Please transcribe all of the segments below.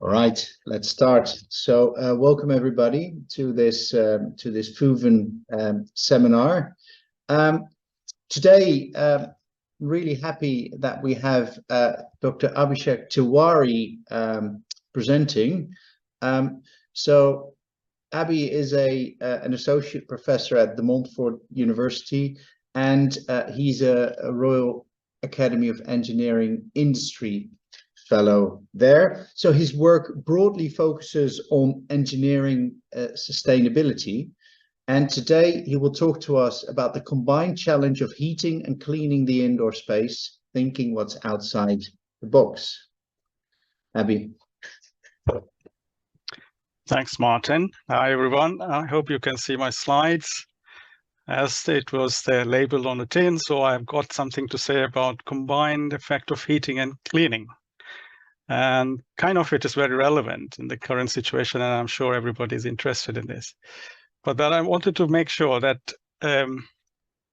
All right, let's start. So welcome everybody to this FUVN seminar. Today, really happy that we have Dr. Abhishek Tiwary presenting. So Abhi is an associate professor at the Montfort University, and he's a Royal Academy of Engineering Industry fellow there. So his work broadly focuses on engineering sustainability. And today he will talk to us about the combined challenge of heating and cleaning the indoor space, thinking what's outside the box. Abhi. Thanks, Martin. Hi, everyone. I hope you can see my slides as it was labeled on the tin. So I've got something to say about combined effect of heating and cleaning. And kind of it is very relevant in the current situation, and I'm sure everybody's interested in this. But then I wanted to make sure that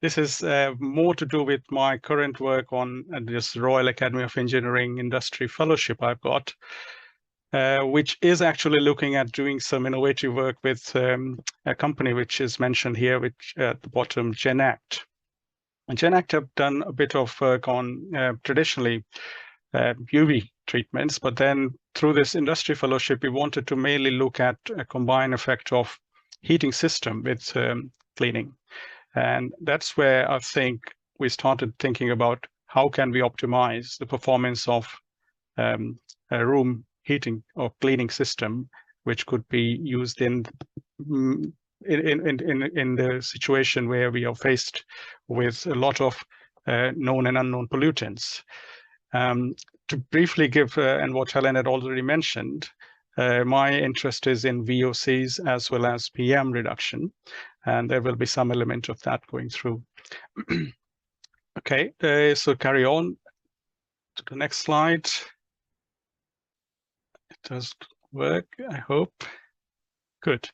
this is more to do with my current work on this Royal Academy of Engineering Industry Fellowship I've got, which is actually looking at doing some innovative work with a company which is mentioned here, which at the bottom, GenAct. And GenAct have done a bit of work on traditionally UV treatments, but then through this industry fellowship, we wanted to mainly look at a combined effect of heating system with cleaning. And that's where I think we started thinking about how can we optimize the performance of a room heating or cleaning system, which could be used in the situation where we are faced with a lot of known and unknown pollutants. To briefly give, and what Helen had already mentioned, my interest is in VOCs as well as PM reduction, and there will be some element of that going through. Okay, so carry on to the next slide. It does work, I hope. Good.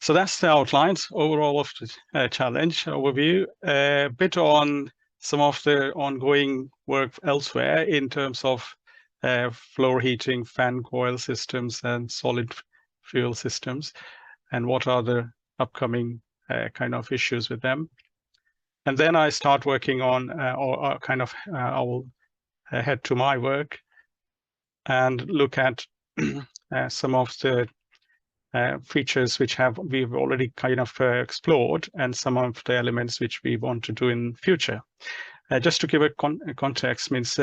So that's the outlines overall of the challenge overview. A bit on some of the ongoing work elsewhere in terms of floor heating, fan coil systems, and solid fuel systems, and what are the upcoming kind of issues with them. And then I start working on, I will head to my work and look at some of the features which we've already kind of explored, and some of the elements which we want to do in future. Just to give a context, means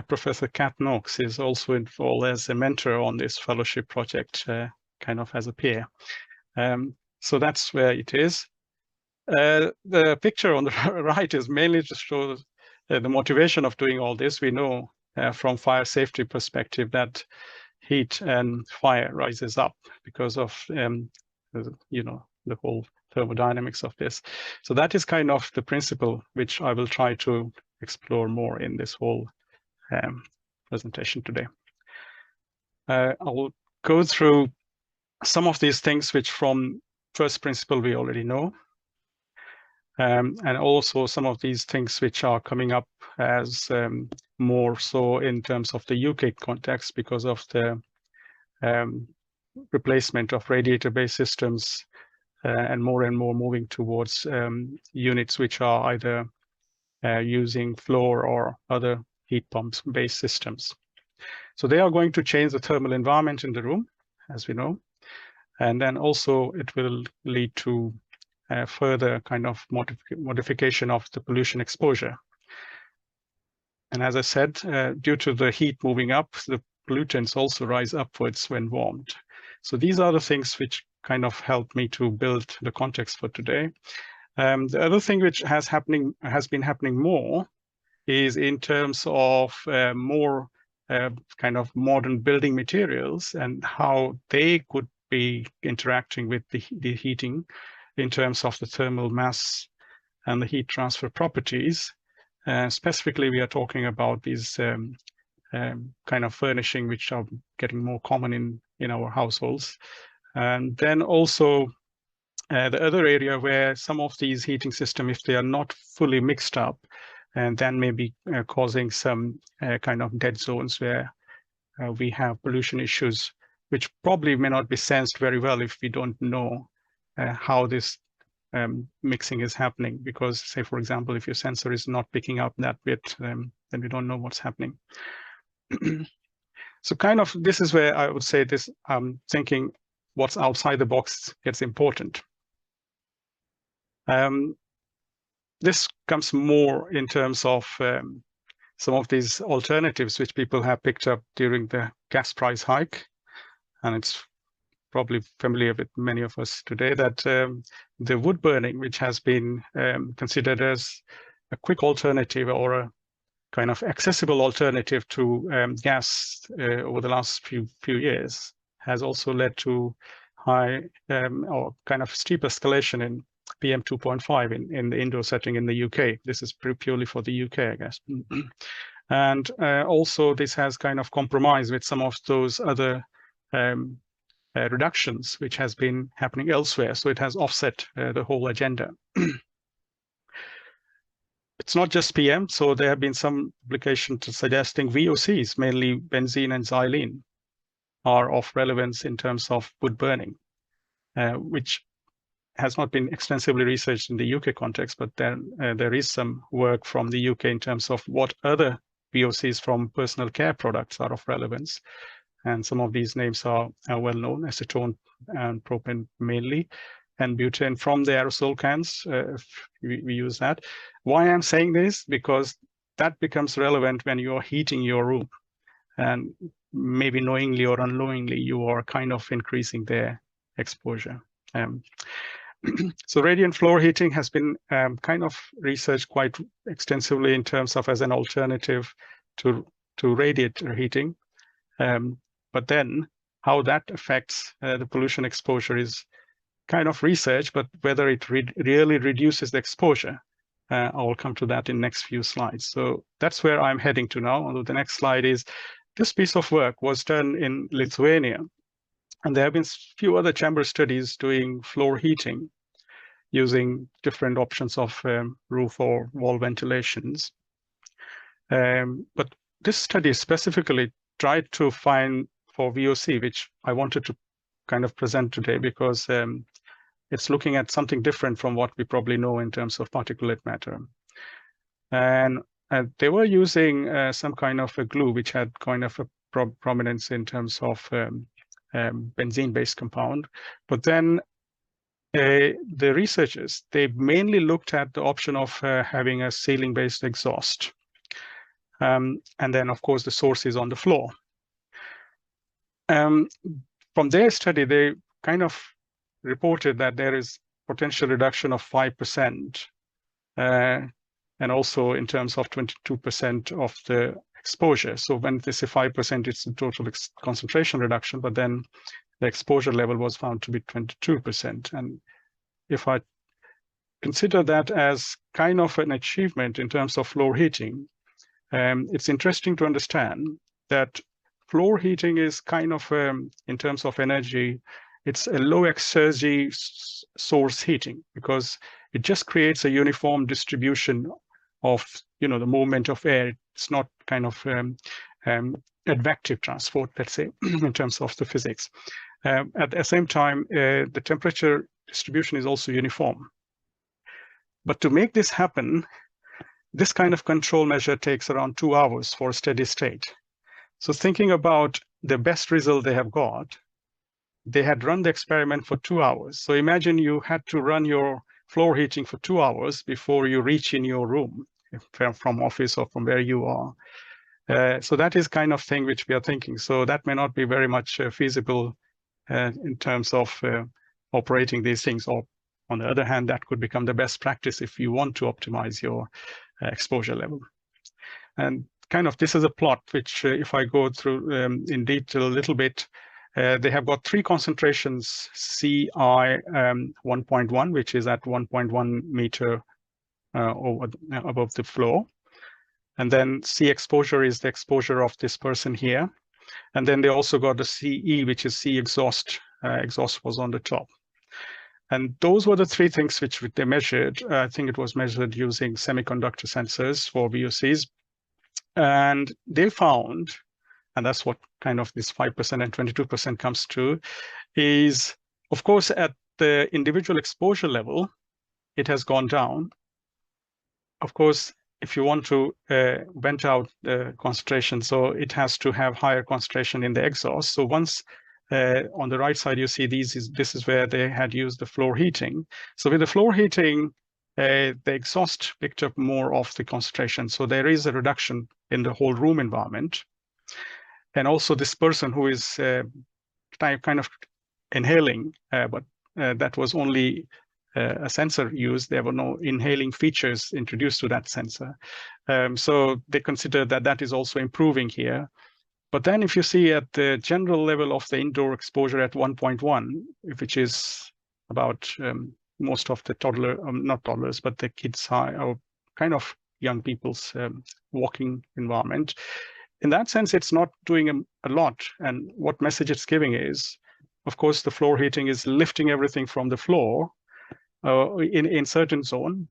Professor Kat Knox is also involved as a mentor on this fellowship project, kind of as a peer. So that's where it is. The picture on the right is mainly to show the motivation of doing all this. We know from fire safety perspective that heat and fire rises up because of the whole thermodynamics of this. So that is kind of the principle which I will try to explore more in this whole presentation today. I will go through some of these things which from first principle we already know, and also some of these things which are coming up as more so in terms of the UK context because of the replacement of radiator-based systems and more moving towards units which are either using floor or other heat pumps based systems. So they are going to change the thermal environment in the room, as we know, and then also it will lead to further kind of modification of the pollution exposure. And as I said, due to the heat moving up, the pollutants also rise upwards when warmed. So these are the things which kind of help me to build the context for today. The other thing which has been happening more is in terms of more kind of modern building materials and how they could be interacting with the heating in terms of the thermal mass and the heat transfer properties. Specifically, we are talking about these kind of furnishing which are getting more common in our households. And then also the other area where some of these heating systems, if they are not fully mixed up, and then maybe causing some kind of dead zones where we have pollution issues, which probably may not be sensed very well if we don't know how this mixing is happening. Because, say, for example, if your sensor is not picking up that bit, then we don't know what's happening. So kind of this is where I would say this, thinking what's outside the box gets important. This comes more in terms of some of these alternatives which people have picked up during the gas price hike. And it's probably familiar with many of us today that the wood burning, which has been considered as a quick alternative or a kind of accessible alternative to gas over the last few years, has also led to high or kind of steep escalation in PM 2.5 in the indoor setting in the UK. This is purely for the UK, I guess. And also this has kind of compromised with some of those other reductions which has been happening elsewhere. So it has offset the whole agenda. It's not just PM, so there have been some publications suggesting VOCs, mainly benzene and xylene, are of relevance in terms of wood burning, which has not been extensively researched in the UK context, but then there is some work from the UK in terms of what other VOCs from personal care products are of relevance. And some of these names are well known, acetone and propane mainly, and butane from the aerosol cans, if we use that. Why I'm saying this? Because that becomes relevant when you're heating your room. And maybe knowingly or unknowingly, you are kind of increasing their exposure. So radiant floor heating has been kind of researched quite extensively in terms of as an alternative to radiator heating. But then how that affects the pollution exposure is kind of research, but whether it really reduces the exposure, I will come to that in next few slides. So that's where I'm heading to now. Although the next slide is, this piece of work was done in Lithuania. And there have been few other chamber studies doing floor heating using different options of roof or wall ventilations. But this study specifically tried to find for VOC, which I wanted to kind of present today because it's looking at something different from what we probably know in terms of particulate matter. And they were using some kind of a glue which had kind of a prominence in terms of benzene-based compound. But then the researchers, they mainly looked at the option of having a ceiling-based exhaust. And then, of course, the source is on the floor. From their study, they kind of reported that there is potential reduction of 5%, and also in terms of 22% of the exposure. So when they say 5%, it's the total concentration reduction, but then the exposure level was found to be 22%. And if I consider that as kind of an achievement in terms of floor heating, it's interesting to understand that floor heating is kind of, in terms of energy, it's a low exergy source heating because it just creates a uniform distribution of, the movement of air. It's not kind of advective transport, let's say, in terms of the physics. At the same time, the temperature distribution is also uniform. But to make this happen, this kind of control measure takes around 2 hours for a steady state. So thinking about the best result they have got, they had run the experiment for 2 hours. So imagine you had to run your floor heating for 2 hours before you reach in your room from office or from where you are. So that is kind of thing which we are thinking. So that may not be very much feasible in terms of operating these things. Or on the other hand, that could become the best practice if you want to optimize your exposure level. And kind of this is a plot which, if I go through in detail a little bit, they have got 3 concentrations, CI 1.1, which is at 1.1 meter above the floor. And then C exposure is the exposure of this person here. And then they also got the CE, which is C exhaust. Exhaust was on the top. And those were the 3 things which they measured. I think it was measured using semiconductor sensors for VOCs. And they found and that's what kind of this 5% and 22% comes to, is, of course, at the individual exposure level, it has gone down. Of course, if you want to vent out the concentration, so it has to have higher concentration in the exhaust. So once on the right side, you see this is where they had used the floor heating. So with the floor heating, the exhaust picked up more of the concentration. So there is a reduction in the whole room environment. And also this person who is kind of inhaling, but that was only a sensor used. There were no inhaling features introduced to that sensor. So they consider that that is also improving here. But then if you see at the general level of the indoor exposure at 1.1, which is about most of the not toddlers, but the kids or kind of young people's walking environment, in that sense, it's not doing a lot. And what message it's giving is, of course, the floor heating is lifting everything from the floor in certain zone.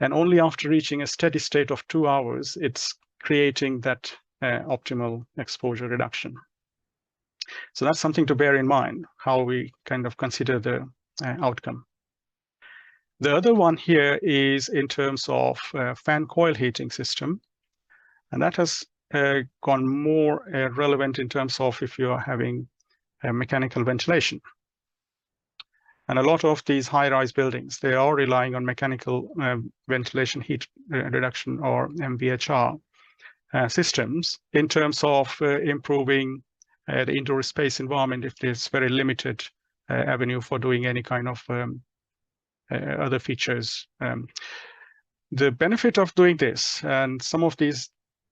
And only after reaching a steady state of 2 hours, it's creating that optimal exposure reduction. So that's something to bear in mind, how we kind of consider the outcome. The other one here is in terms of fan coil heating system. And that has gone more relevant in terms of if you are having mechanical ventilation. And a lot of these high-rise buildings, they are relying on mechanical ventilation heat reduction, or MVHR systems, in terms of improving the indoor space environment if there's very limited avenue for doing any kind of other features. The benefit of doing this, and some of these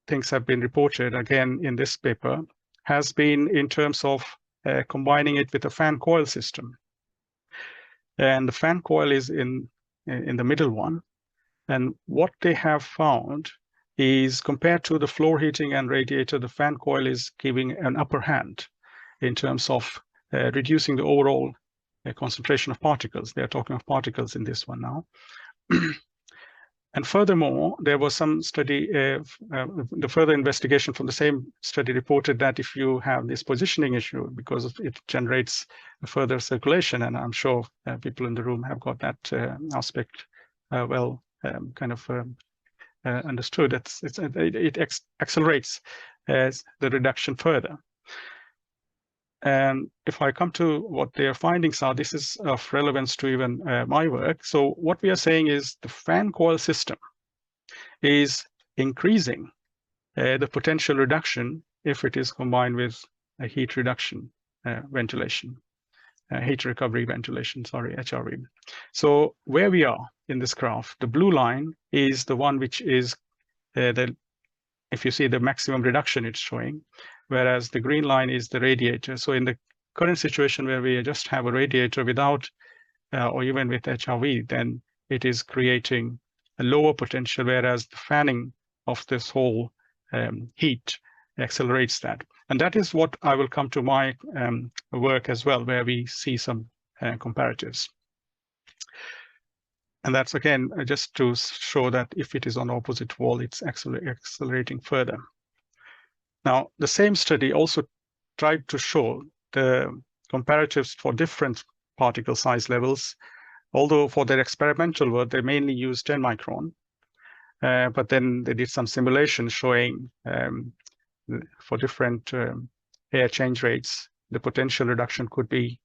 things have been reported again in this paper, has been in terms of combining it with a fan coil system. And the fan coil is in the middle one. And what they have found is, compared to the floor heating and radiator, the fan coil is giving an upper hand in terms of reducing the overall concentration of particles. They're talking of particles in this one now. And furthermore, there was some study, the further investigation from the same study reported that if you have this positioning issue, because it generates further circulation, and I'm sure people in the room have got that aspect well kind of understood, it accelerates the reduction further. And if I come to what their findings are, this is of relevance to even my work. So what we are saying is the fan coil system is increasing the potential reduction if it is combined with a heat reduction ventilation, heat recovery ventilation, sorry, HRV. So where we are in this graph, the blue line is the one which is if you see the maximum reduction it's showing, whereas the green line is the radiator. So in the current situation where we just have a radiator without, or even with HRV, then it is creating a lower potential, whereas the fanning of this whole heat accelerates that. And that is what I will come to my work as well, where we see some comparatives. And that's, again, just to show that if it is on opposite wall, it's accelerating further. Now, the same study also tried to show the comparatives for different particle size levels, although for their experimental work, they mainly used 10 micron. But then they did some simulation showing for different air change rates, the potential reduction could be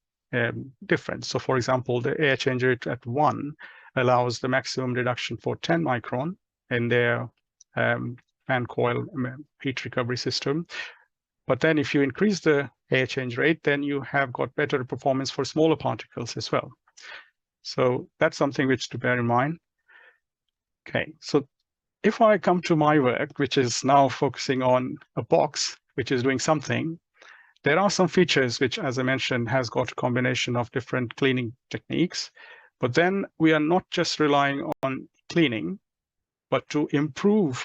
different. So for example, the air change rate at 1 allows the maximum reduction for 10 micron in their fan coil heat recovery system. But then if you increase the air change rate, then you have got better performance for smaller particles as well. So that's something which to bear in mind. Okay, so if I come to my work, which is now focusing on a box, which is doing something, there are some features which, as I mentioned, has got a combination of different cleaning techniques. But then we are not just relying on cleaning, but to improve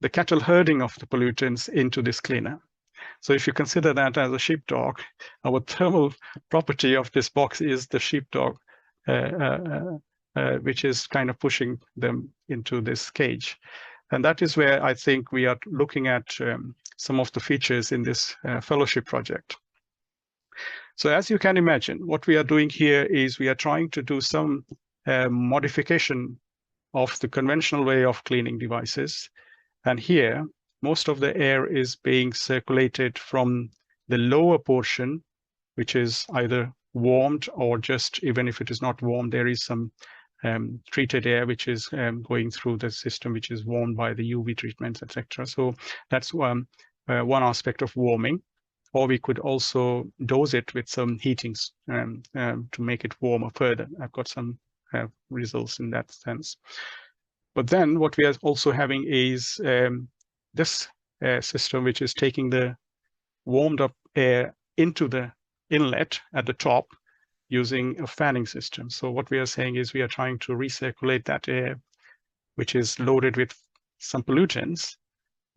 the cattle herding of the pollutants into this cleaner. So if you consider that as a sheepdog, our thermal property of this box is the sheepdog, which is kind of pushing them into this cage. And that is where I think we are looking at some of the features in this fellowship project. So as you can imagine, what we are doing here is we are trying to do some modification of the conventional way of cleaning devices. And here, most of the air is being circulated from the lower portion, which is either warmed or just, even if it is not warm, there is some treated air which is going through the system, which is warmed by the UV treatments, etc. So that's one aspect of warming. Or we could also dose it with some heatings to make it warmer further. I've got some results in that sense. But then what we are also having is this system, which is taking the warmed up air into the inlet at the top using a fanning system. So what we are saying is we are trying to recirculate that air, which is loaded with some pollutants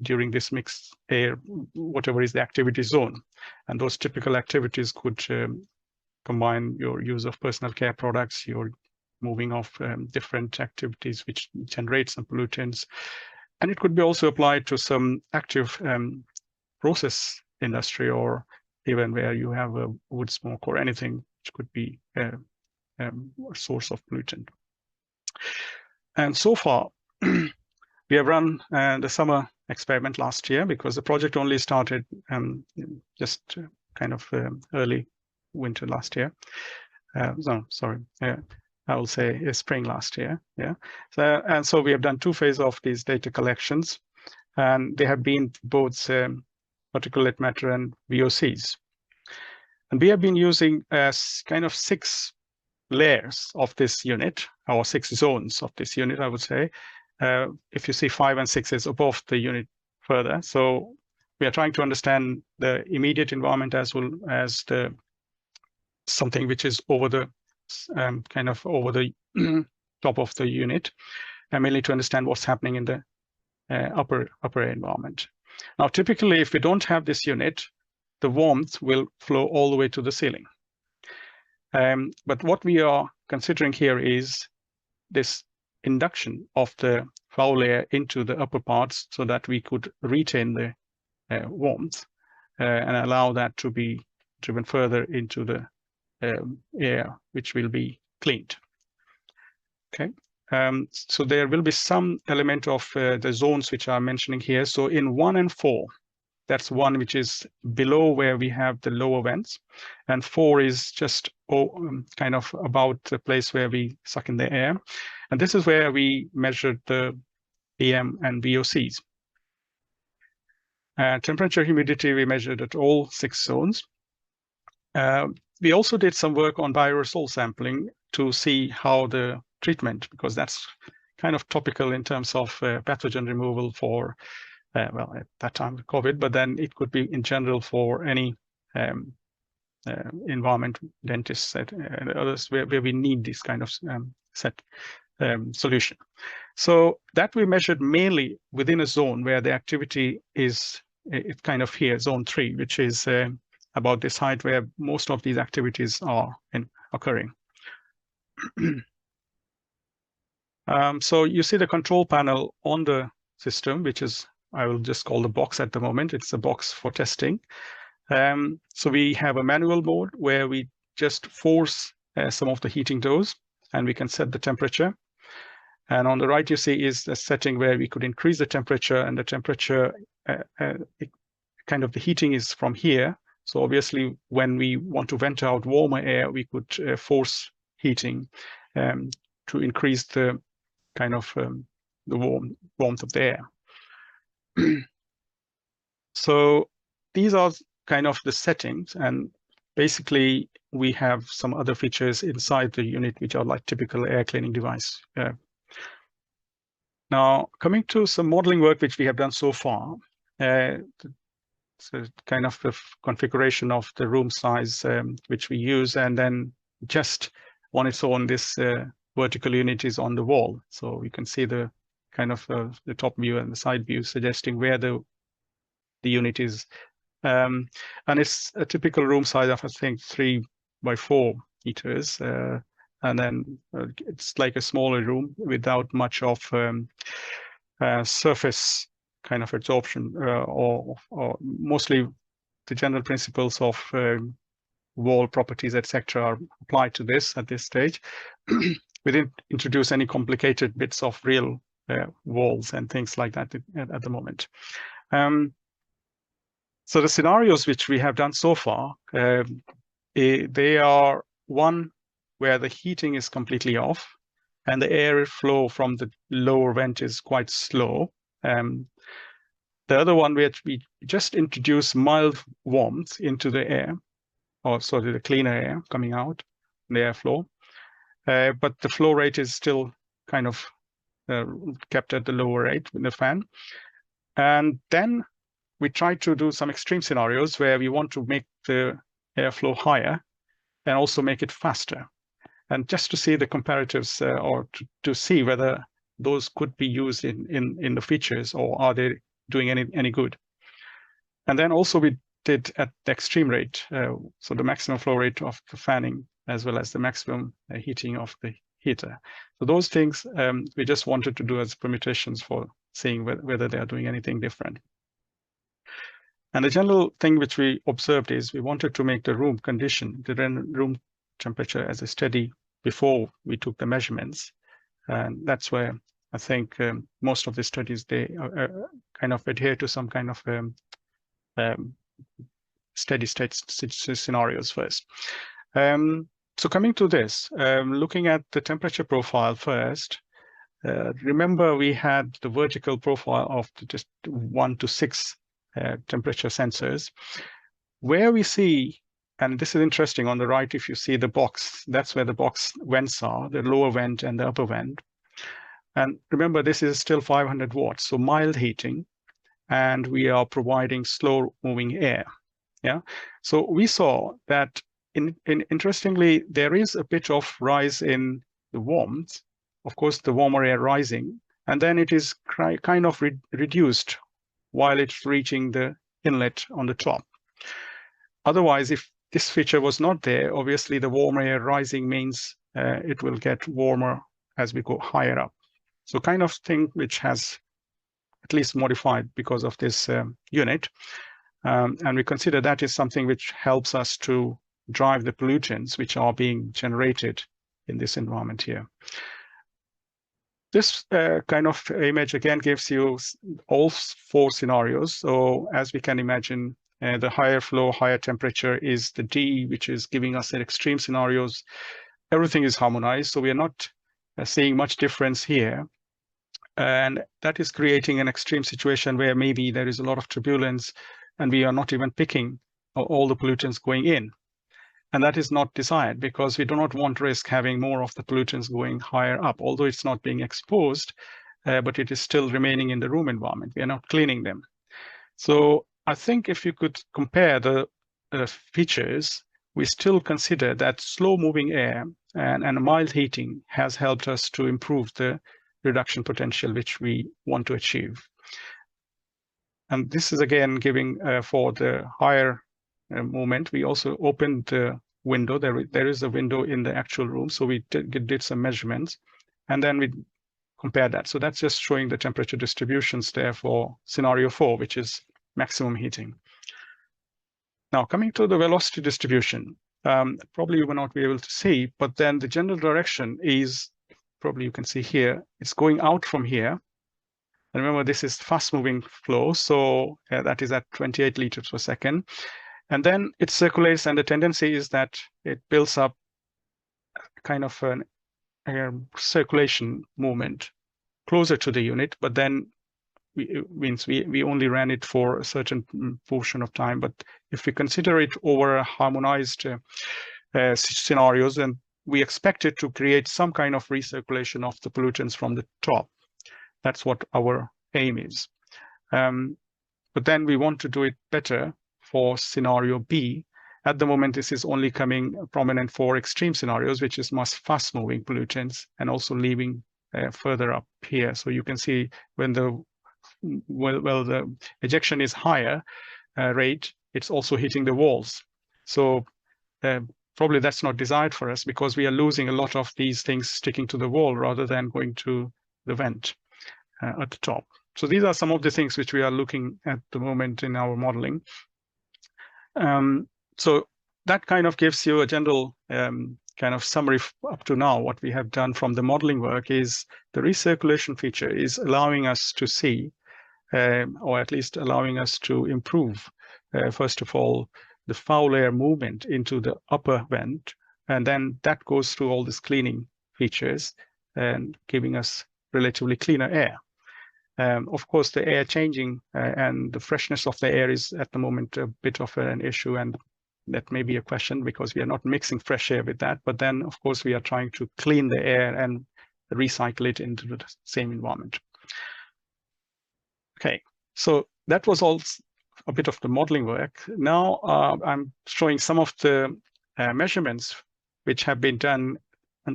during this mixed air, whatever is the activity zone. And those typical activities could combine your use of personal care products, your moving off different activities which generate some pollutants. And it could be also applied to some active process industry, or even where you have a wood smoke or anything which could be a source of pollutant. And so far, we have run the summer experiment last year, because the project only started just kind of early winter last year. No, sorry, I will say spring last year. Yeah. So we have done 2 phases of these data collections, and they have been both particulate matter and VOCs. And we have been using kind of 6 layers of this unit, or 6 zones of this unit, I would say. If you see 5 and 6 is above the unit further. So we are trying to understand the immediate environment as well as the something which is over the kind of over the top of the unit, and mainly to understand what's happening in the upper environment. Now, typically, if we don't have this unit, the warmth will flow all the way to the ceiling. But what we are considering here is this induction of the foul air into the upper parts, so that we could retain the warmth and allow that to be driven further into the air, which will be cleaned. Okay, so there will be some element of the zones which I'm mentioning here. So in 1 and 4, that's 1 which is below where we have the lower vents, and 4 is just kind of about the place where we suck in the air. And this is where we measured the PM and VOCs. Temperature, humidity, we measured at all 6 zones. We also did some work on bioaerosol sampling to see how the treatment, because that's kind of topical in terms of pathogen removal for, well, at that time, COVID, but then it could be in general for any environment, dentists, and others where we need this kind of solution. So that we measured mainly within a zone where the activity is it's kind of here, zone 3, which is about this height where most of these activities are occurring. So you see the control panel on the system, which is, I will just call the box at the moment. It's a box for testing. So we have a manual mode where we just force some of the heating dose, and we can set the temperature. And on the right, you see is a setting where we could increase the temperature, and the temperature, kind of the heating is from here. So obviously, when we want to vent out warmer air, we could force heating to increase the kind of the warmth of the air. So these are kind of the settings, and basically we have some other features inside the unit which are like typical air cleaning device. Now, coming to some modeling work which we have done so far, so kind of the configuration of the room size which we use, and then just on its own, this vertical unit is on the wall. So you can see the kind of the top view and the side view suggesting where the unit is. And it's a typical room size of, I think, 3 by 4 meters. And then it's like a smaller room without much of surface kind of absorption, or mostly the general principles of wall properties, etc., are applied to this at this stage. We didn't introduce any complicated bits of real walls and things like that at the moment. So the scenarios which we have done so far, they are one where the heating is completely off and the air flow from the lower vent is quite slow. The other one where we just introduce mild warmth into the air, or sorry, the cleaner air coming out, the airflow, but the flow rate is still kind of kept at the lower rate with the fan. And then we try to do some extreme scenarios where we want to make the airflow higher and also make it faster. And just to see the comparatives, or to see whether those could be used in the features, or are they doing any good. And then also we did at the extreme rate, so the maximum flow rate of the fanning as well as the maximum heating of the heater. So those things we just wanted to do as permutations for seeing whether they are doing anything different. And the general thing which we observed is we wanted to make the room condition, the room temperature, as a steady before we took the measurements. And that's where I think most of the studies, they kind of adhere to some kind of steady state scenarios first. So coming to this, looking at the temperature profile first, remember we had the vertical profile of just 1 to 6 temperature sensors, where we see, and this is interesting, on the right, if you see the box, that's where the box vents are, the lower vent and the upper vent. And remember, this is still 500 watts, so mild heating, and we are providing slow moving air. Yeah, so we saw that interestingly, there is a bit of rise in the warmth, of course, the warmer air rising, and then it is kind of reduced while it's reaching the inlet on the top. Otherwise, if this feature was not there, obviously the warmer air rising means it will get warmer as we go higher up. So kind of thing which has at least modified because of this unit. And we consider that is something which helps us to drive the pollutants which are being generated in this environment here. This kind of image again gives you all 4 scenarios. So as we can imagine, the higher flow, higher temperature is the D, which is giving us the extreme scenarios. Everything is harmonized, so we are not seeing much difference here. And that is creating an extreme situation where maybe there is a lot of turbulence and we are not even picking all the pollutants going in. And that is not desired, because we do not want to risk having more of the pollutants going higher up, although it's not being exposed, but it is still remaining in the room environment. We are not cleaning them. So I think if you could compare the features, we still consider that slow moving air and mild heating has helped us to improve the reduction potential which we want to achieve. And this is again giving for the higher movement. We also opened the window. There is a window in the actual room, so we did some measurements, and then we compared that. So that's just showing the temperature distributions there for scenario 4, which is maximum heating. Now coming to the velocity distribution, probably you will not be able to see, but then the general direction is, probably you can see here, it's going out from here. And remember, this is fast-moving flow, so that is at 28 liters per second. And then it circulates, and the tendency is that it builds up kind of a circulation movement closer to the unit, but then it means we only ran it for a certain portion of time. But if we consider it over a harmonized scenarios, then we expect it to create some kind of recirculation of the pollutants from the top. That's what our aim is. But then we want to do it better for scenario B. At the moment, this is only coming prominent for extreme scenarios, which is most fast-moving pollutants, and also leaving further up here. So you can see when the the ejection is higher rate, it's also hitting the walls. So probably that's not desired for us, because we are losing a lot of these things sticking to the wall rather than going to the vent at the top. So these are some of the things which we are looking at the moment in our modeling. So that kind of gives you a general kind of summary up to now. What we have done from the modeling work is the recirculation feature is allowing us to see, or at least allowing us to improve, first of all, the foul air movement into the upper vent, and then that goes through all these cleaning features and giving us relatively cleaner air. Of course, the air changing and the freshness of the air is at the moment a bit of an issue, and that may be a question because we are not mixing fresh air with that. But then, of course, we are trying to clean the air and recycle it into the same environment. Okay, so that was all a bit of the modeling work. Now I'm showing some of the measurements which have been done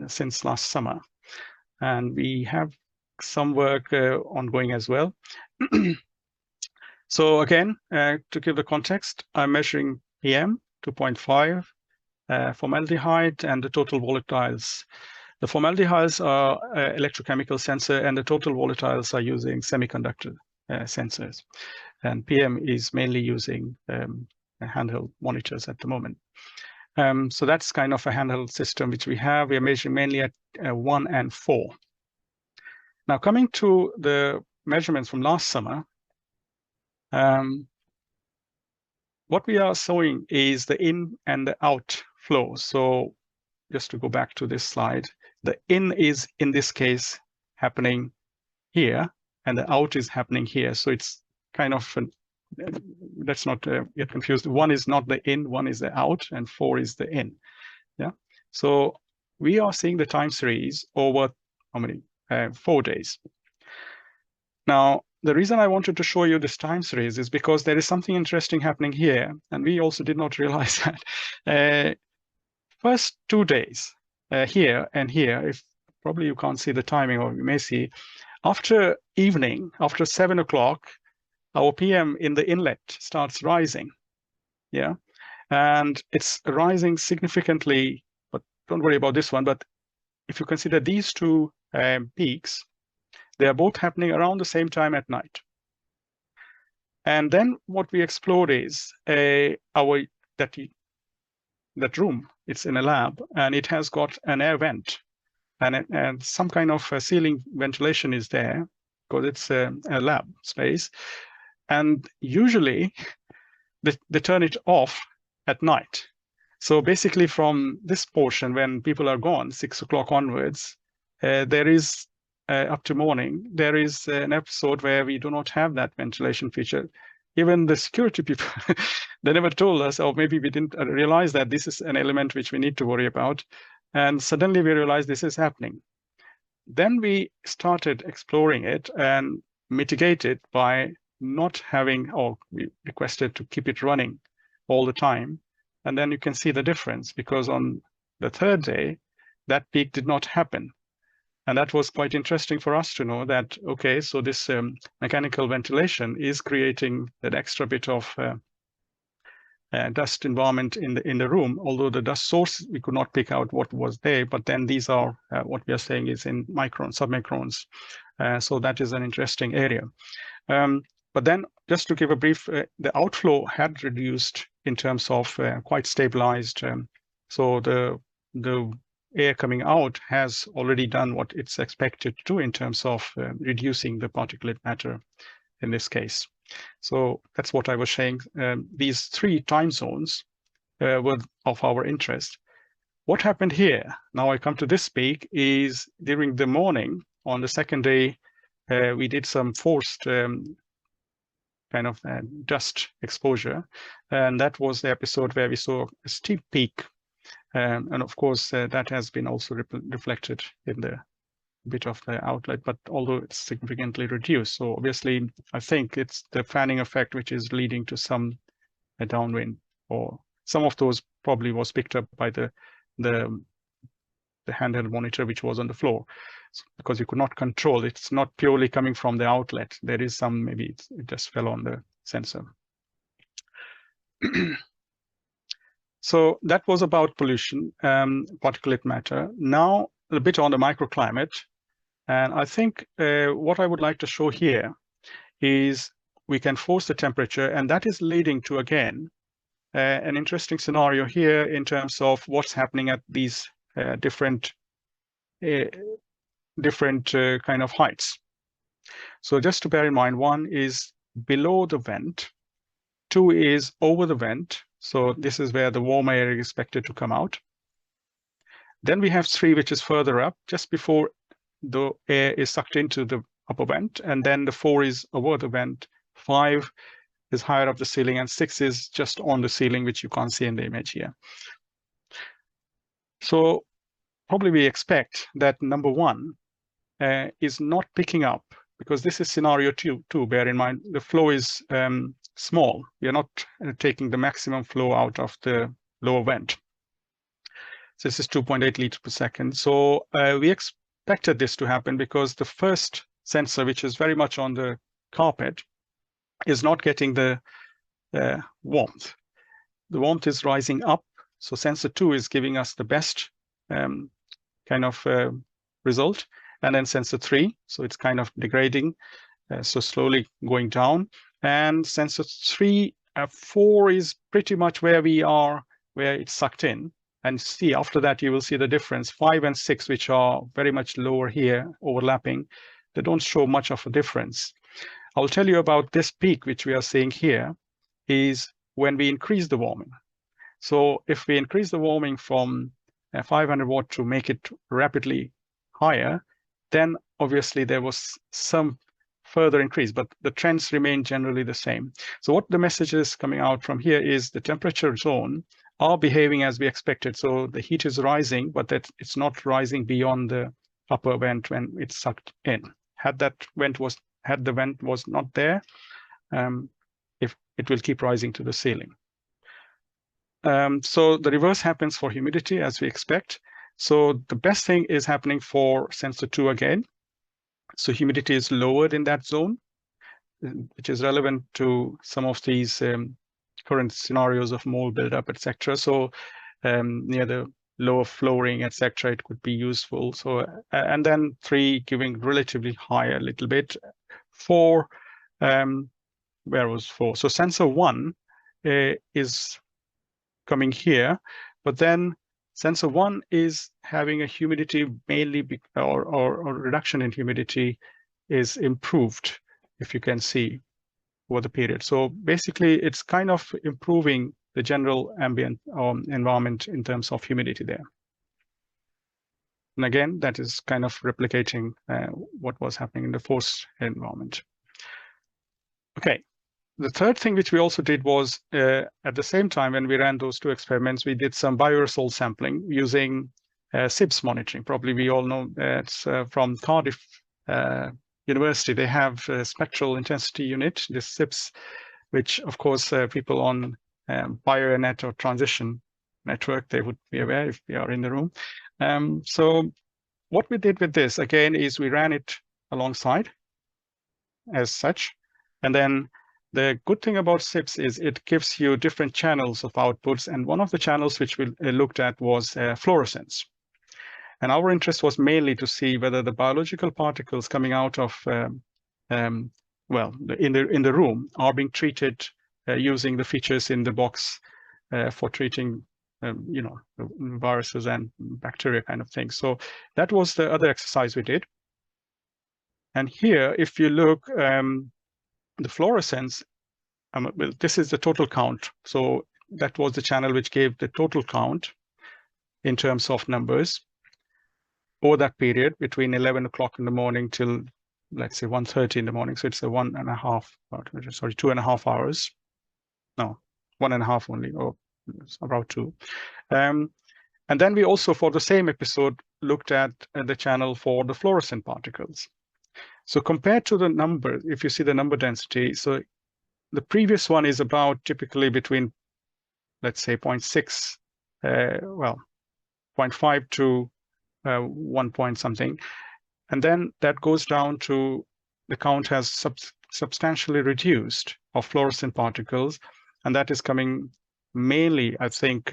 since last summer. And we have some work ongoing as well. So again, to give the context, I'm measuring PM 2.5, formaldehyde, and the total volatiles. The formaldehydes are electrochemical sensor, and the total volatiles are using semiconductor sensors. And PM is mainly using handheld monitors at the moment. So that's kind of a handheld system which we have. We are measuring mainly at 1 and 4. Now, coming to the measurements from last summer, what we are showing is the in and the out flow. So just to go back to this slide, the in is, in this case, happening here, and the out is happening here. So it's kind of, let's not get confused. 1 is not the in, 1 is the out, and 4 is the in. Yeah. So we are seeing the time series over how many? 4 days. Now, the reason I wanted to show you this time series is because there is something interesting happening here, and we also did not realize that. First 2 days, here and here, if probably you can't see the timing, or you may see, after evening, after 7 o'clock, our PM in the inlet starts rising. Yeah, and it's rising significantly, but don't worry about this one. But if you consider these two peaks, they are both happening around the same time at night. And then what we explored is that room. It's in a lab, and it has got an air vent, and some kind of ceiling ventilation is there because it's a lab space. And usually they turn it off at night. So basically from this portion, when people are gone, 6 o'clock onwards, there is up to morning, there is an episode where we do not have that ventilation feature. Even the security people, they never told us, or maybe we didn't realize that this is an element which we need to worry about. And suddenly we realized this is happening. Then we started exploring it and mitigate it by not having, or we requested to keep it running all the time. And then you can see the difference, because on the 3rd day, that peak did not happen. And that was quite interesting for us to know that, okay, so this mechanical ventilation is creating that extra bit of dust environment in the room, although the dust source, we could not pick out what was there, but then these are what we are saying is in microns, submicrons. So that is an interesting area. But then just to give a brief, the outflow had reduced in terms of quite stabilized. So the air coming out has already done what it's expected to do in terms of reducing the particulate matter in this case. So that's what I was saying. These 3 time zones were of our interest. What happened here, now I come to this peak, is during the morning on the 2nd day, we did some forced kind of dust exposure. And that was the episode where we saw a steep peak. And of course, that has been also reflected in the bit of the outlet, but although it's significantly reduced. So obviously, I think it's the fanning effect which is leading to some downwind, or some of those probably was picked up by the handheld monitor which was on the floor, because you could not control. It's not purely coming from the outlet. There is some, maybe it just fell on the sensor. So that was about pollution, particulate matter. Now a bit on the microclimate. And I think what I would like to show here is we can force the temperature, and that is leading to, again, an interesting scenario here in terms of what's happening at these different kind of heights. So just to bear in mind, 1 is below the vent, 2 is over the vent. So this is where the warm air is expected to come out. Then we have 3, which is further up, just before the air is sucked into the upper vent. And then the 4 is over the vent, 5 is higher up the ceiling, and 6 is just on the ceiling, which you can't see in the image here. So probably we expect that number 1 is not picking up, because this is scenario 2. Bear in mind, the flow is small. We are not taking the maximum flow out of the lower vent. So this is 2.8 liters per second. So we expected this to happen because the first sensor, which is very much on the carpet, is not getting the warmth. The warmth is rising up. So sensor 2 is giving us the best kind of result. And then sensor 3, so it's kind of degrading, so slowly going down. And sensor 4 is pretty much where we are, where it's sucked in. And see, after that, you will see the difference. 5 and 6, which are very much lower here, overlapping, they don't show much of a difference. I'll tell you about this peak, which we are seeing here, is when we increase the warming. So if we increase the warming from 500 watt to make it rapidly higher, then obviously there was some further increase, but the trends remain generally the same. So what the message is coming out from here is the temperature zone are behaving as we expected. So the heat is rising, but that it's not rising beyond the upper vent when it's sucked in. Had the vent was not there, if it will keep rising to the ceiling. So the reverse happens for humidity as we expect. So the best thing is happening for sensor 2 again. So humidity is lowered in that zone, which is relevant to some of these current scenarios of mold buildup, etc. So near the lower flooring, etc., it could be useful. So and then 3 giving relatively higher a little bit. 4, where was 4? So sensor 1 is coming here, but then sensor 1 is having a humidity mainly, or reduction in humidity is improved, if you can see, over the period. So basically, it's kind of improving the general ambient environment in terms of humidity there. And again, that is kind of replicating what was happening in the forced environment. Okay. The third thing which we also did was, at the same time when we ran those 2 experiments, we did some bioaerosol sampling using SIBS monitoring. Probably we all know it's from Cardiff University. They have a spectral intensity unit, this SIBS, which of course people on BioNet or Transition Network, they would be aware if they are in the room. So what we did with this, again, is we ran it alongside as such. And then the good thing about SIBS is it gives you different channels of outputs. And one of the channels which we looked at was fluorescence. And our interest was mainly to see whether the biological particles coming out of, in the room are being treated using the features in the box for treating, viruses and bacteria kind of thing. So that was the other exercise we did. And here, if you look, the fluorescence, well, this is the total count. So that was the channel which gave the total count in terms of numbers over that period between 11 o'clock in the morning till, let's say, 1:30 in the morning. So it's a 2.5 hours. No, 1.5 only, or about 2. And then we also, for the same episode, looked at the channel for the fluorescent particles. So compared to the number, if you see the number density, so the previous one is about typically between, let's say, 0.6, 0.5 to 1 point something. And then that goes down to the count has substantially reduced of fluorescent particles. And that is coming mainly, I think,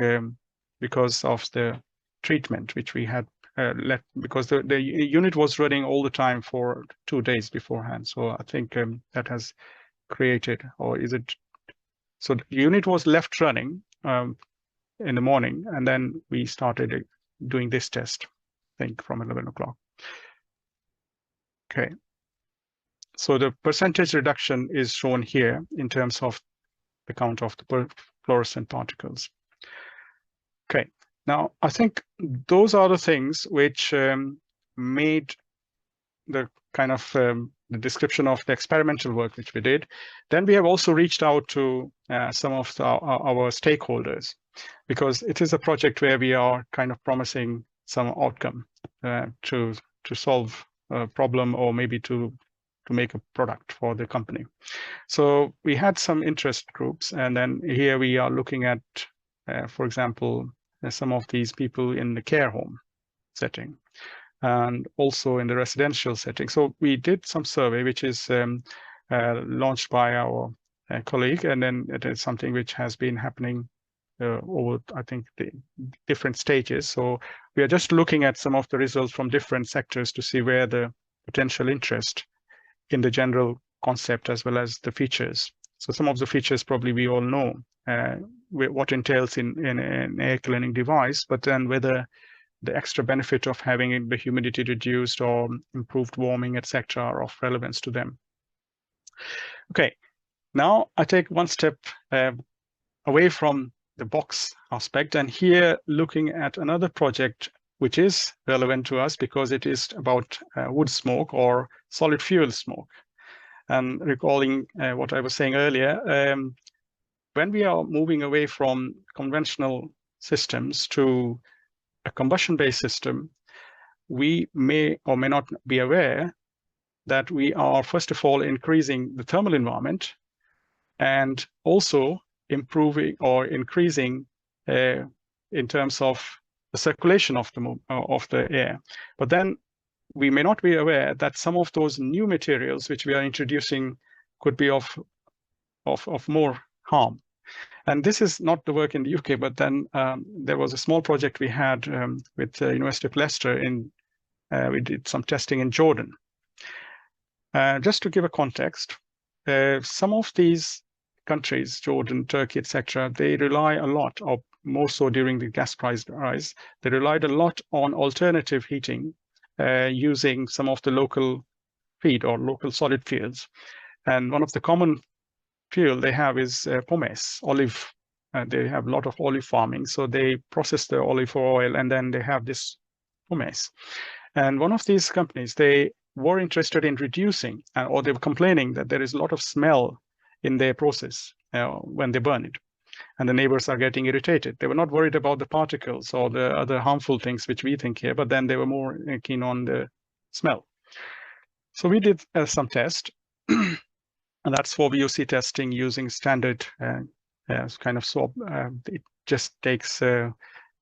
because of the treatment which we had because the unit was running all the time for 2 days beforehand. So I think that has created, or is it? So the unit was left running in the morning, and then we started doing this test, I think from 11 o'clock. Okay. So the percentage reduction is shown here in terms of the count of the fluorescent particles. Okay. Now, I think those are the things which made the kind of the description of the experimental work which we did. Then we have also reached out to some of our stakeholders, because it is a project where we are kind of promising some outcome to solve a problem, or maybe to make a product for the company. So we had some interest groups, and then here we are looking at, for example, some of these people in the care home setting, and also in the residential setting. So we did some survey, which is launched by our colleague, and then it is something which has been happening over, I think, the different stages. So we are just looking at some of the results from different sectors to see where the potential interest in the general concept as well as the features. So some of the features probably we all know what entails in an air cleaning device, but then whether the extra benefit of having the humidity reduced or improved warming, etc., are of relevance to them. Okay, now I take one step away from the box aspect, and here looking at another project which is relevant to us because it is about wood smoke or solid fuel smoke. And recalling what I was saying earlier, when we are moving away from conventional systems to a combustion-based system, we may or may not be aware that we are, first of all, increasing the thermal environment, and also improving or increasing in terms of the circulation of the air. But then we may not be aware that some of those new materials which we are introducing could be of more harm. And this is not the work in the UK, but then there was a small project we had with the University of Leicester. We did some testing in Jordan. Just to give a context, some of these countries, Jordan, Turkey, etc., they rely a lot, or more so during the gas price rise, they relied a lot on alternative heating using some of the local feed or local solid fuels. And one of the common fuel they have is pomace, olive. They have a lot of olive farming, so they process the olive oil and then they have this pomace. And one of these companies, they were interested in reducing, or they were complaining that there is a lot of smell in their process when they burn it, and the neighbors are getting irritated. They were not worried about the particles or the other harmful things which we think here, but then they were more keen on the smell. So we did some tests, and that's for VOC testing using standard kind of soap. It just takes the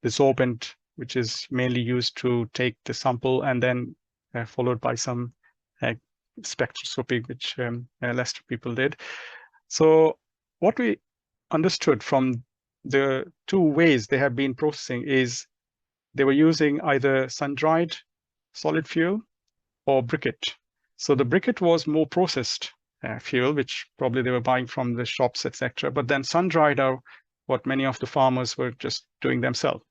sorbent, which is mainly used to take the sample, and then followed by some spectroscopy, which less people did. So what we understood from the two ways they have been processing is they were using either sun-dried solid fuel or briquette. So the briquette was more processed fuel, which probably they were buying from the shops, etc. But then sun-dried are what many of the farmers were just doing themselves.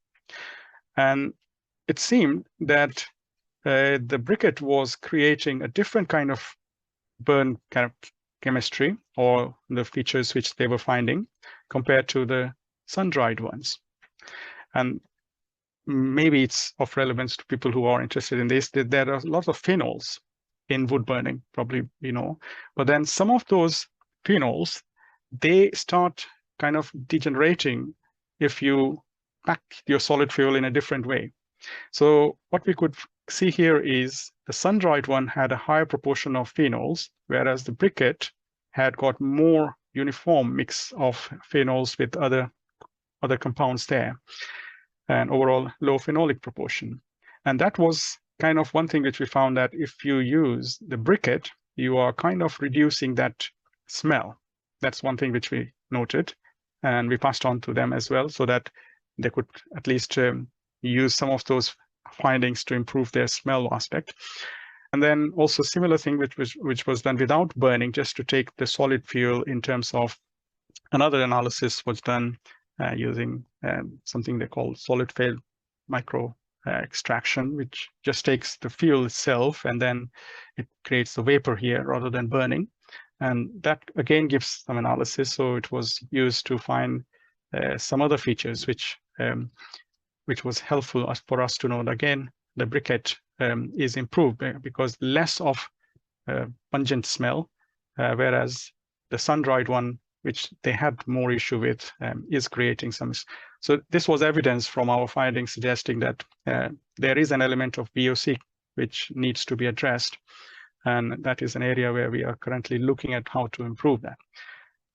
And it seemed that the briquette was creating a different kind of burn kind of chemistry, or the features which they were finding, compared to the sun-dried ones. And maybe it's of relevance to people who are interested in this. There are lots of phenols in wood burning, probably you know. But then some of those phenols, they start kind of degenerating if you pack your solid fuel in a different way. So what we could see here is the sun-dried one had a higher proportion of phenols, whereas the briquette had got more uniform mix of phenols with other compounds there, and overall low phenolic proportion. And that was kind of one thing which we found, that if you use the briquette, you are kind of reducing that smell. That's one thing which we noted, and we passed on to them as well, so that they could at least use some of those findings to improve their smell aspect. And then also similar thing which was done without burning, just to take the solid fuel in terms of another analysis was done using something they call solid phase micro extraction, which just takes the fuel itself and then it creates the vapor here rather than burning. And that again gives some analysis. So it was used to find some other features which was helpful for us to know that again the briquette is improved because less of pungent smell, whereas the sun-dried one, which they had more issue with, is creating some. So this was evidence from our findings suggesting that there is an element of VOC which needs to be addressed, and that is an area where we are currently looking at how to improve that.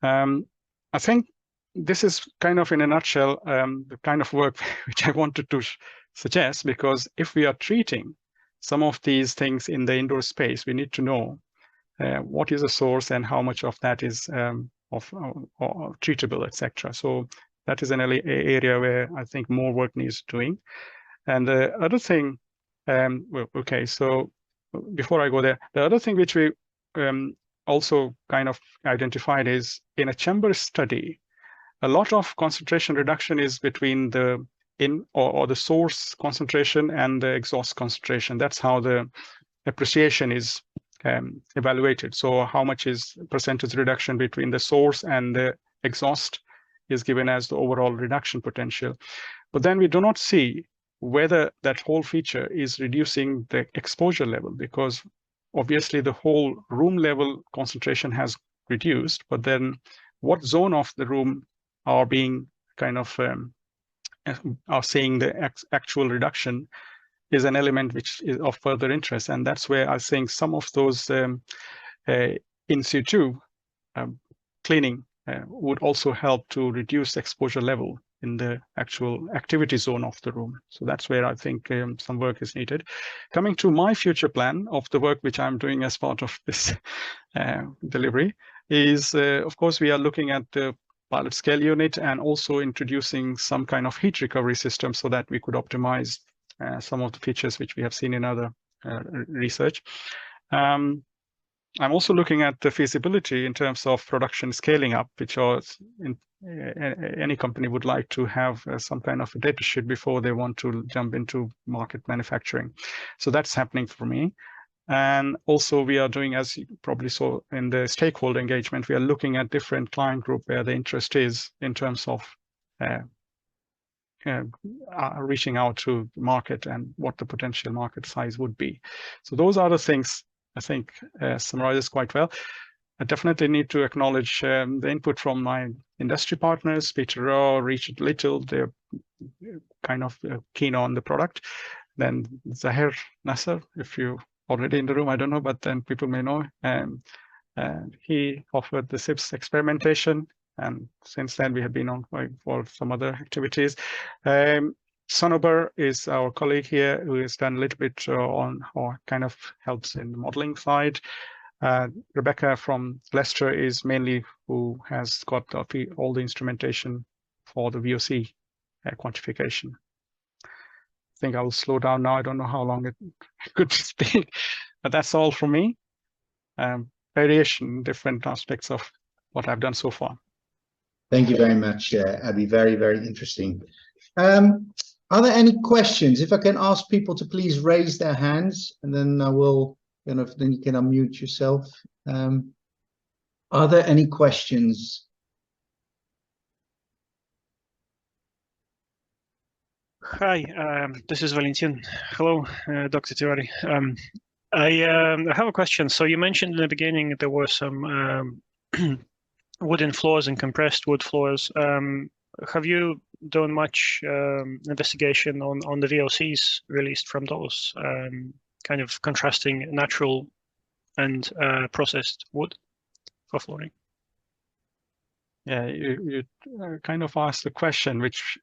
I think this is kind of in a nutshell the kind of work which I wanted to suggest, because if we are treating some of these things in the indoor space, we need to know what is the source and how much of that is treatable, etc. So that is an area where I think more work needs doing. And the other thing, well, okay, so before I go there, the other thing which we also kind of identified is in a chamber study, a lot of concentration reduction is between the or the source concentration and the exhaust concentration. That's how the appreciation is evaluated. So how much is percentage reduction between the source and the exhaust is given as the overall reduction potential. But then we do not see whether that whole feature is reducing the exposure level, because obviously the whole room level concentration has reduced, but then what zone of the room are being kind of are seeing the actual reduction is an element which is of further interest. And that's where I think some of those in situ cleaning would also help to reduce exposure level in the actual activity zone of the room. So that's where I think some work is needed. Coming to my future plan of the work which I'm doing as part of this delivery is, of course, we are looking at the pilot scale unit and also introducing some kind of heat recovery system so that we could optimize some of the features which we have seen in other research. I'm also looking at the feasibility in terms of production scaling up, which any company would like to have some kind of a data sheet before they want to jump into market manufacturing. So that's happening for me. And also we are doing, as you probably saw in the stakeholder engagement, we are looking at different client group where the interest is in terms of reaching out to the market and what the potential market size would be. So those are the things I think summarizes quite well. I definitely need to acknowledge the input from my industry partners, Peter Rowe, Richard Little. They're kind of keen on the product. Then Zahir Nasser, if you already in the room, I don't know, but then people may know. He offered the SIPS experimentation, and since then we have been on for some other activities. Sonober is our colleague here who has done a little bit on or kind of helps in the modeling side. Rebecca from Leicester is mainly who has got all the instrumentation for the VOC quantification. I think I will slow down now. I don't know how long it could speak, but that's all from me. Variation, different aspects of what I've done so far. Thank you very much, Abby. Very, very interesting. Are there any questions? If I can ask people to please raise their hands, and then I will, then you can unmute yourself. Are there any questions? Hi, this is Valentin. Hello, Dr. Tiwary. I have a question. So you mentioned in the beginning there were some wooden floors and compressed wood floors. Have you done much investigation on the VOCs released from those, kind of contrasting natural and processed wood for flooring? Yeah, you kind of asked the question which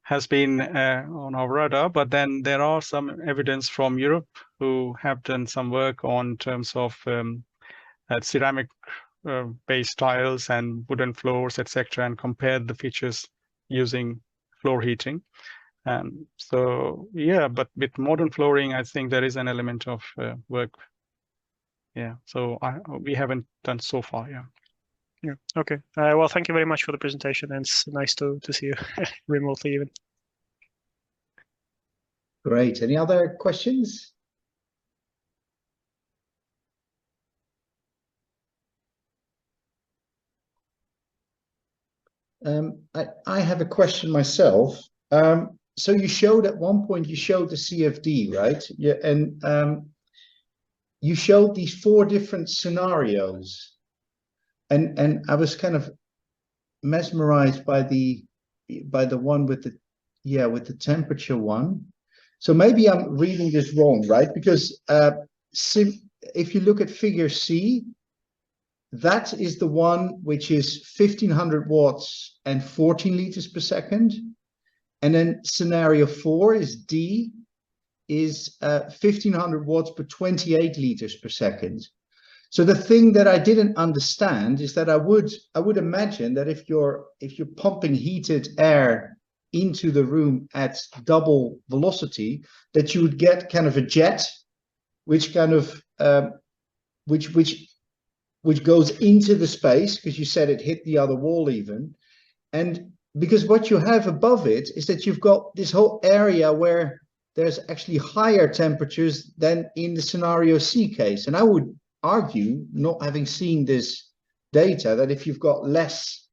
has been on our radar, but then there are some evidence from Europe who have done some work on terms of ceramic based tiles and wooden floors, etc., and compared the features using floor heating. So yeah, but with modern flooring, I think there is an element of work. Yeah, so we haven't done so far. Yeah. Yeah. Okay. Well, thank you very much for the presentation, and it's nice to see you remotely even. Great. Any other questions? I have a question myself. So you showed at one point, you showed the CFD, right? Yeah, and you showed these 4 different scenarios, and I was kind of mesmerized by the one with the temperature one. So maybe I'm reading this wrong, right? Because if you look at figure C, that is the one which is 1500 watts and 14 liters per second. And then scenario 4 is D, is 1500 watts per 28 liters per second. So the thing that I didn't understand is that I would imagine that if you're pumping heated air into the room at double velocity, that you would get kind of a jet, which kind of which goes into the space, because you said it hit the other wall even. And because what you have above it is that you've got this whole area where there's actually higher temperatures than in the scenario C case. And I would argue, not having seen this data, that if you've got less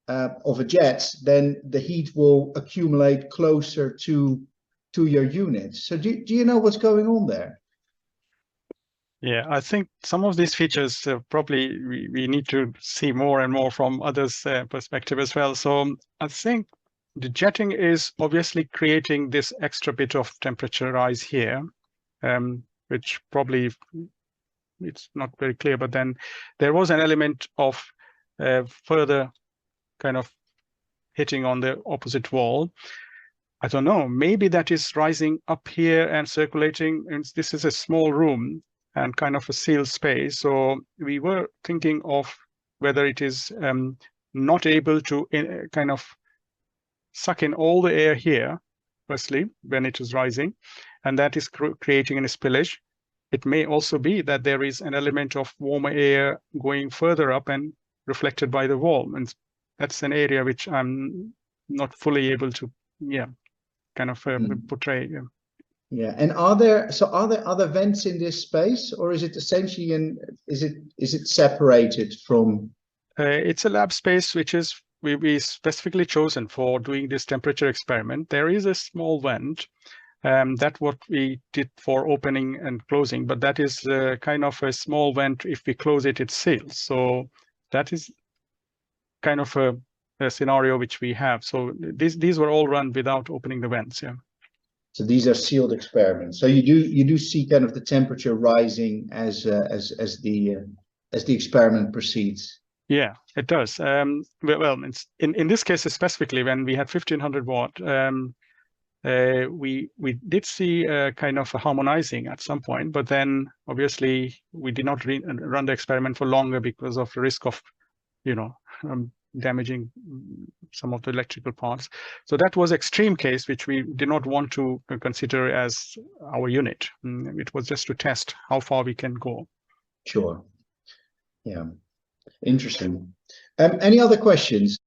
of a jet, then the heat will accumulate closer to your unit. So do you know what's going on there? Yeah, I think some of these features probably we need to see more and more from others' perspective as well. So I think the jetting is obviously creating this extra bit of temperature rise here, which probably it's not very clear, but then there was an element of further kind of hitting on the opposite wall. I don't know, maybe that is rising up here and circulating. And this is a small room and kind of a sealed space. So we were thinking of whether it is not able to kind of suck in all the air here, firstly, when it is rising, and that is creating a spillage. It may also be that there is an element of warmer air going further up and reflected by the wall. And that's an area which I'm not fully able to, kind of portray. Yeah, and are there other vents in this space, or is it essentially is it separated from? It's a lab space which is we specifically chosen for doing this temperature experiment. There is a small vent. That's what we did for opening and closing, but that is kind of a small vent. If we close it, it seals. So that is kind of a scenario which we have. So these were all run without opening the vents. Yeah. So these are sealed experiments. So you do see kind of the temperature rising as the experiment proceeds. Yeah, it does. Well, in this case specifically, when we had 1500 watt, we did see kind of a harmonizing at some point, but then obviously we did not run the experiment for longer because of the risk of, damaging some of the electrical parts. So that was extreme case, which we did not want to consider as our unit. It was just to test how far we can go. Sure. Yeah. Interesting. Any other questions?